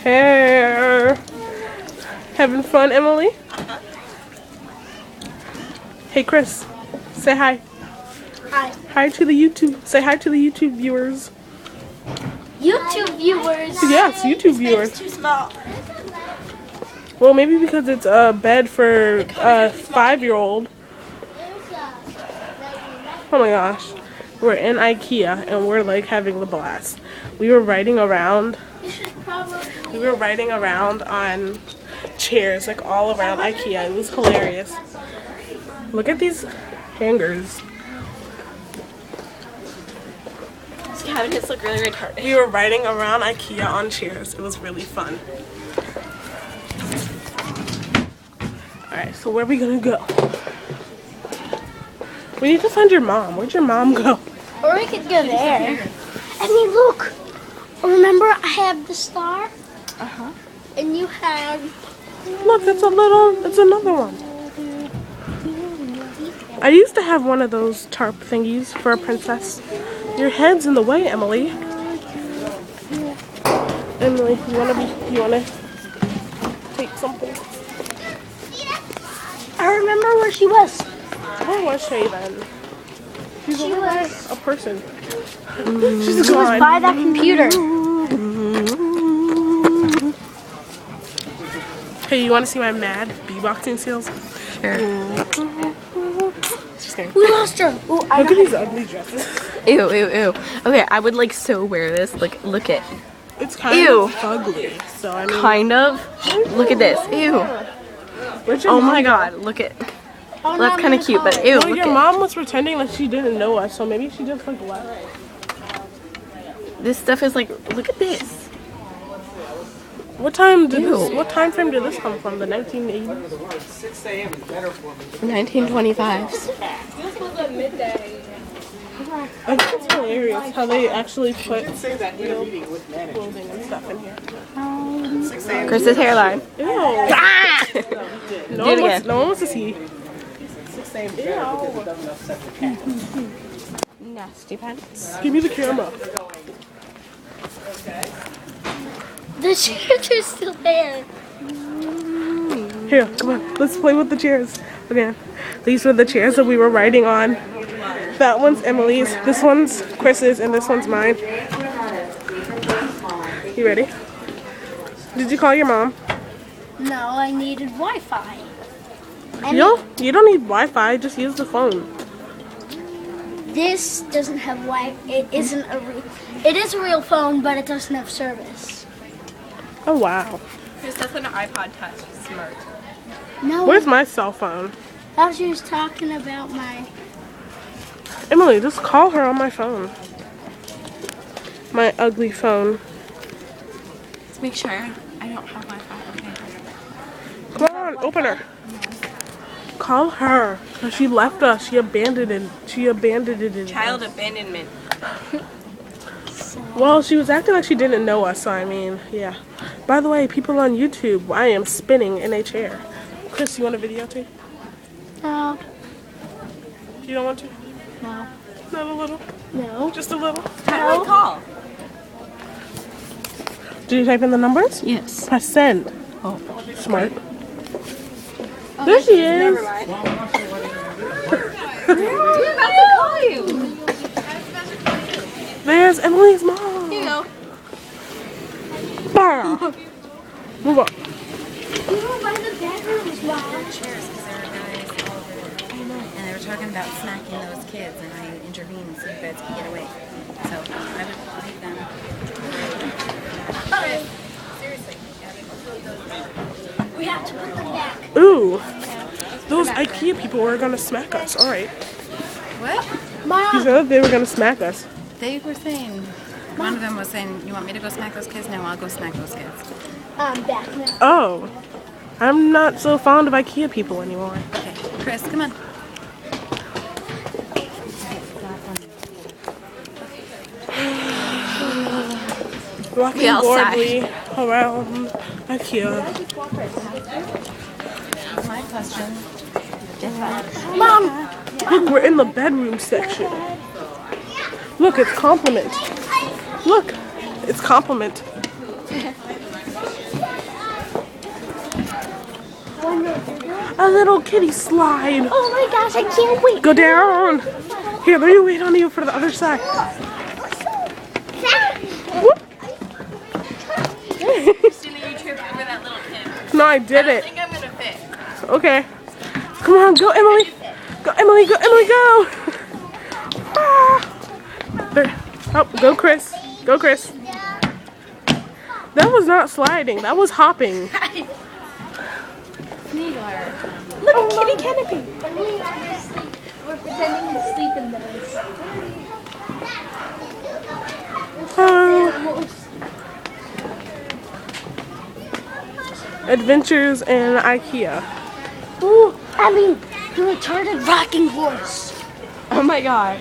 Hey. Having fun, Emily? Hey, Chris. Say hi. Hi. Hi to the YouTube. Say hi to the YouTube viewers. YouTube viewers. Yes, YouTube viewers. It's too small. Well, maybe because it's a bed for a 5-year-old. Oh my gosh. We're in Ikea and we're like having the blast. We were riding around. We were riding around on chairs like all around Ikea. It was hilarious. Look at these hangers. These cabinets look really retarded. We were riding around Ikea on chairs. It was really fun. Alright, so where are we gonna go? We need to find your mom. Where'd your mom go? Or we could go there. I mean, look. Remember, I have the star? Uh-huh. And you have... Look, that's another one. I used to have one of those tarp thingies for a princess. Your head's in the way, Emily. Emily, you wanna take something? I remember where she was. Where was she then? She's over by a person. She's She was by that computer. Hey, you want to see my mad beatboxing skills? Sure. We lost her. Ooh, I Look at got these ugly dresses. Ew, ew, ew. Okay, I would like so wear this. Like, look at. It's kind Ew. of ugly. So I mean, Kind of. Look at this. Ew. where'd your Oh mom my go? god, look at. Oh, Well, that's kind of cute, but ew, No, look your at. mom was pretending like she didn't know us, so maybe she just like left. This stuff is like, look at this. What time did Ew. this? What time frame did this come from? The 1980s? 1925s. I think it's hilarious how they actually put real clothing and stuff in here. Chris's hairline. Ew. Ah! No Do it one again. wants to see. Ew. Nasty pants. Give me the camera. The chairs are still there. Here, come on. Let's play with the chairs. Okay. These were the chairs that we were riding on. That one's Emily's, this one's Chris's, and this one's mine. You ready? Did you call your mom? No, I needed Wi-Fi. You don't need Wi-Fi, just use the phone. This doesn't have Wi-Fi. It isn't a real. It is a real phone, but it doesn't have service. Oh wow. Chris, that's an iPod Touch. Smart. No. Where's my cell phone? I was just talking about my. Emily, just call her on my phone. My ugly phone. Let's make sure I don't have Wi-Fi. Okay. Come on, open her. Call her. 'Cause she left us. She abandoned it. Child abandonment. Well, she was acting like she didn't know us, so I mean, yeah. By the way, people on YouTube, I am spinning in a chair. Chris, you want a videotape? No. You don't want to? No. Not a little? No. Just a little? How do I call? Did you type in the numbers? Yes. Press send. Oh. Smart. There she is. We're about to call you. There's Emily's mom. Here you go. Bah. Move on. You were by the bedrooms, Mom. Chairs because there were guys all over there. And they were talking about smacking those kids, and I intervened so you guys could get away. So I would leave them. Seriously. We have to put them back. Ooh. Those Ikea people were gonna smack us. Alright. What? You Mom. said they were gonna smack us. They were saying, one of them was saying, you want me to go smack those kids? No, I'll go smack those kids. I'm back now. Oh. I'm not so fond of Ikea people anymore. Okay, Chris, come on. Walking outside. boredly around Ikea. My question. Mom. Look, we're in the bedroom section. Look, it's compliment. Look, it's compliment. A little kitty slide. Oh my gosh, I can't wait. Go down. Here, let me wait on you for the other side. Whoop. No, I didn't. I think I'm gonna fit. Okay. Come on, go Emily. Go Emily, go Emily, go. Ah. There. Oh, go Chris. Go Chris. That was not sliding, that was hopping. Little kitty canopy. We're pretending to sleep in those. Adventures in Ikea. Ooh, Ellie, the retarded rocking horse. Oh my god.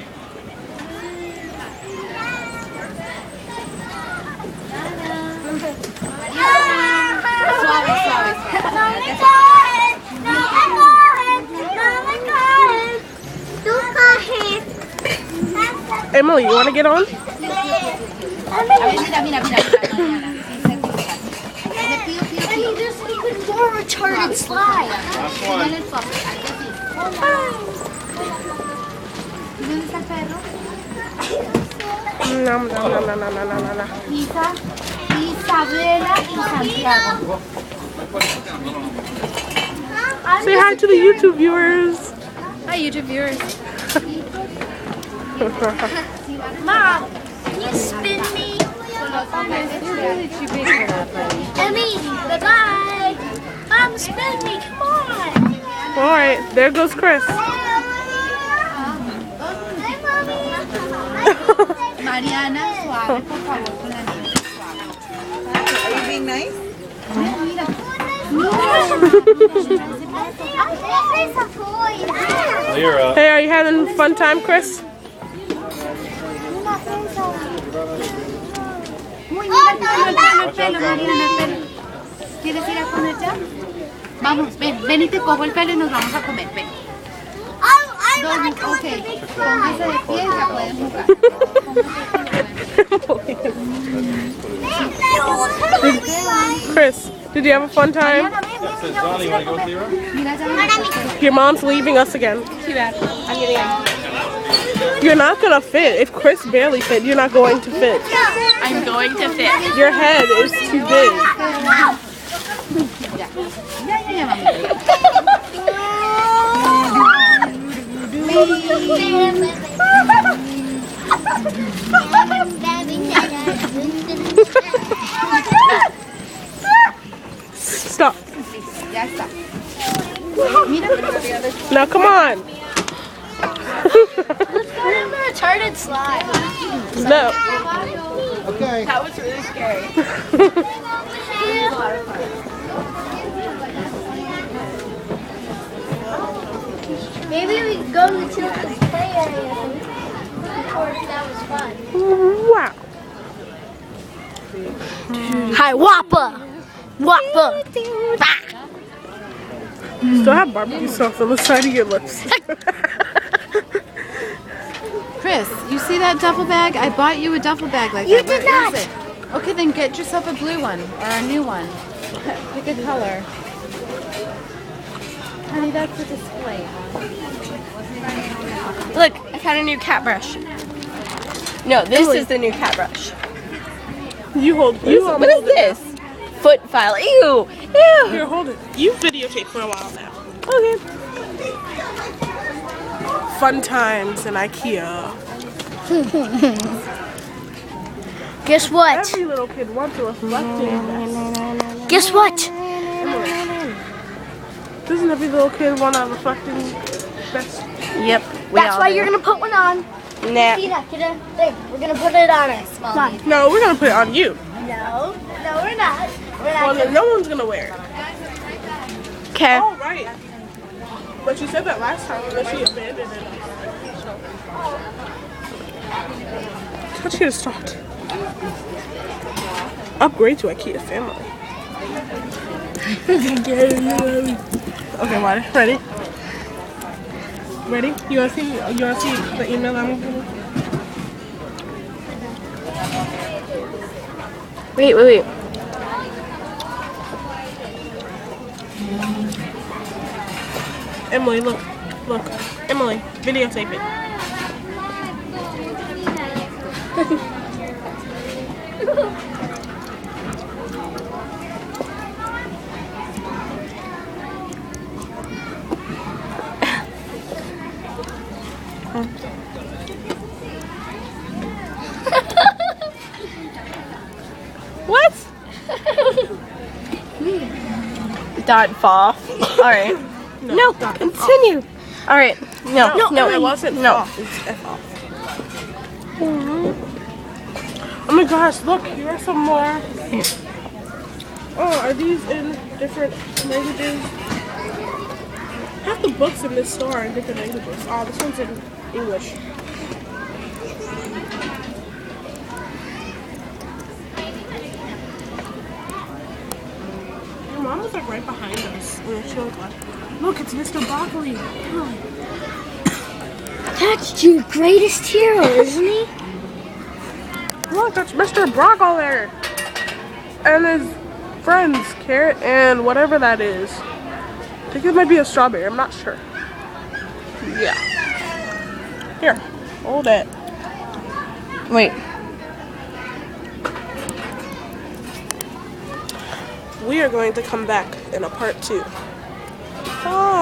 Emily, you want to get on? There's even more retarded slide. No, no, no, no, no, no, no, no. Isabela y Santiago. Say hi to the YouTube viewers. Hi YouTube viewers. Mom, can you spin me? You're really too big for that, buddy. Emmy, bye-bye. Mom, spin me, come on. Alright, there goes Chris. Mariana, suave, por favor, con la niña. Are you being nice? Hey, are you having a fun time, Chris? ¿Quieres ir a comer ya? Vamos, ven, ven y te cojo el pelo y nos vamos a comer, ven. Ok, póngase de pie y ya pueden jugar. Chris, did you have a fun time? Your mom's leaving us again. Too bad. I'm getting in. You're not gonna fit. If Chris barely fit, you're not going to fit. I'm going to fit. Your head is too big. Stop. Ya está. Now come on. Retarded slide. No. That was really scary. Maybe we could go to the children's play area and record if that was fun. Wow. Hi, Whopper! Whopper! Still have barbecue sauce on the side of your lips. Chris, you see that duffel bag? I bought you a duffel bag like You that. did Where not. is it? Okay, then get yourself a blue one or a new one. Pick a color. Honey, that's a display. Look, I found a new cat brush. No, this is the new cat brush. You hold. What is this? Foot file. Ew. Ew. Here, hold it. You videotape for a while now. Okay. Fun times in Ikea. Guess what? Every little kid wants a reflecting vest. Guess what? Doesn't every little kid want a reflecting vest? Yep. That's why you're gonna put one on. Nah. Tina, get a thing. We're gonna put it on us. Come on. No, we're gonna put it on you. No, we're not. We're Well, not then no one's gonna wear it. Okay. Oh, right. But you said that last time that she abandoned it. I thought she had stopped. Upgrade to Ikea family. Okay, ready? Ready? You wanna see the email I'm gonna? Wait. Emily, look. Look. Emily, videotape it. What? Dot fall. Alright. No, continue. Alright. No, it wasn't no. off. It's F off. Oh my gosh, look, here are some more. Oh, are these in different languages? Half the books in this store are in different languages. Oh, this one's in English. Your mom was like right behind us. She was like, look, it's Mr. Broccoli. That's your greatest hero, isn't he? Look, that's Mr. Broccoli. And his friends, Carrot and whatever that is. I think it might be a strawberry, I'm not sure. Yeah. Here, hold it. Wait. We are going to come back in a part 2. Bye.